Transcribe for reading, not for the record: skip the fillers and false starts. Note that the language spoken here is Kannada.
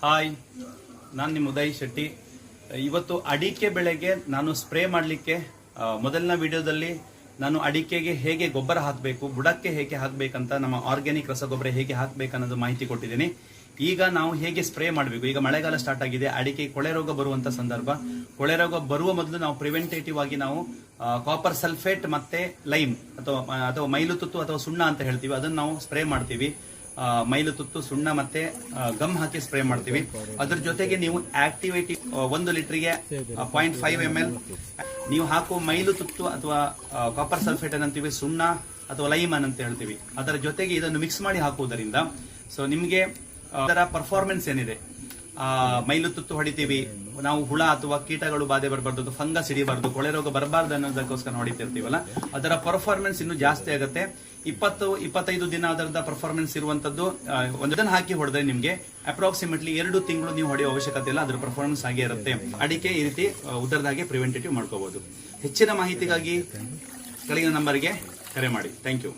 ಹಾಯ್, ನಾನು ನಿಮ್ಮ ಉದಯ್ ಶೆಟ್ಟಿ. ಇವತ್ತು ಅಡಿಕೆ ಬೆಳೆಗೆ ನಾನು ಸ್ಪ್ರೇ ಮಾಡಲಿಕ್ಕೆ ಮೊದಲನೇ ವಿಡಿಯೋದಲ್ಲಿ ನಾನು ಅಡಿಕೆಗೆ ಹೇಗೆ ಗೊಬ್ಬರ ಹಾಕಬೇಕು, ಬುಡಕ್ಕೆ ಹೇಗೆ ಹಾಕಬೇಕಂತ, ನಮ್ಮ ಆರ್ಗ್ಯಾನಿಕ್ ರಸಗೊಬ್ಬರ ಹೇಗೆ ಹಾಕಬೇಕನ್ನೋದು ಮಾಹಿತಿ ಕೊಟ್ಟಿದ್ದೀನಿ. ಈಗ ನಾವು ಹೇಗೆ ಸ್ಪ್ರೇ ಮಾಡಬೇಕು. ಈಗ ಮಳೆಗಾಲ ಸ್ಟಾರ್ಟ್ ಆಗಿದೆ, ಅಡಿಕೆ ಕೊಳೆ ರೋಗ ಬರುವಂತ ಸಂದರ್ಭ. ಕೊಳೆ ರೋಗ ಬರುವ ಮೊದಲು ನಾವು ಪ್ರಿವೆಂಟೇಟಿವ್ ಆಗಿ ನಾವು ಕಾಪರ್ ಸಲ್ಫೇಟ್ ಮತ್ತೆ ಲೈಮ್ ಅಥವಾ ಮೈಲುತುತ್ತು ಅಥವಾ ಸುಣ್ಣ ಅಂತ ಹೇಳ್ತೀವಿ, ಅದನ್ನ ನಾವು ಸ್ಪ್ರೇ ಮಾಡ್ತೀವಿ. ಮೈಲುತುತ್ತು, ಸುಣ್ಣ ಮತ್ತೆ ಗಮ್ ಹಾಕಿ ಸ್ಪ್ರೇ ಮಾಡ್ತೀವಿ. ಅದ್ರ ಜೊತೆಗೆ ನೀವು ಆಕ್ಟಿವೇಟಿ 1 ಲೀಟರ್ಗೆ 0.5 ml ನೀವು ಹಾಕುವ ಮೈಲುತುತ್ತು ಅಥವಾ ಕಾಪರ್ ಸಲ್ಫೇಟ್ ಅಂತೀವಿ, ಸುಣ್ಣ ಅಥವಾ ಲೈಮ್ ಅಂತ ಹೇಳ್ತೀವಿ, ಅದರ ಜೊತೆಗೆ ಇದನ್ನು ಮಿಕ್ಸ್ ಮಾಡಿ ಹಾಕುವುದರಿಂದ ಸೊ ನಿಮ್ಗೆ ಅದರ ಪರ್ಫಾರ್ಮೆನ್ಸ್ ಏನಿದೆ, ಮೈಲುತುತ್ತು ಹೊಡಿತೀವಿ ನಾವು, ಹುಳ ಅಥವಾ ಕೀಟಗಳು ಬಾಧೆ ಬರಬಾರ್ದು, ಫಂಗಸ್ ಹಿಡಿಬಾರ್ದು, ಕೊಳೆ ರೋಗ ಬರಬಾರ್ದು ಅನ್ನೋದಕ್ಕೋಸ್ಕರ ಹೊಡಿತಿರ್ತೀವಲ್ಲ, ಅದರ ಪರ್ಫಾರ್ಮೆನ್ಸ್ ಇನ್ನೂ ಜಾಸ್ತಿ ಆಗುತ್ತೆ. 20-25 ದಿನ ಅದರದ ಪರ್ಫಾರ್ಮೆನ್ಸ್ ಇರುವಂತದ್ದು ಒಂದನ್ನು ಹಾಕಿ ಹೊಡೆದ್ರೆ ನಿಮ್ಗೆ ಅಪ್ರಾಕ್ಸಿಮೇಟ್ಲಿ 2 ತಿಂಗಳು ನೀವು ಹೊಡೆಯುವ ಅವಶ್ಯಕತೆ ಇಲ್ಲ, ಅದರ ಪರ್ಫಾರ್ಮೆನ್ಸ್ ಹಾಗೆ ಇರುತ್ತೆ. ಅಡಿಕೆ ಈ ರೀತಿ ಉದರದಾಗೆ ಪ್ರಿವೆಂಟೇಟಿವ್ ಮಾಡ್ಕೋಬಹುದು. ಹೆಚ್ಚಿನ ಮಾಹಿತಿಗಾಗಿ ಕೆಳಗಿನ ನಂಬರ್ಗೆ ಕರೆ ಮಾಡಿ. Thank you.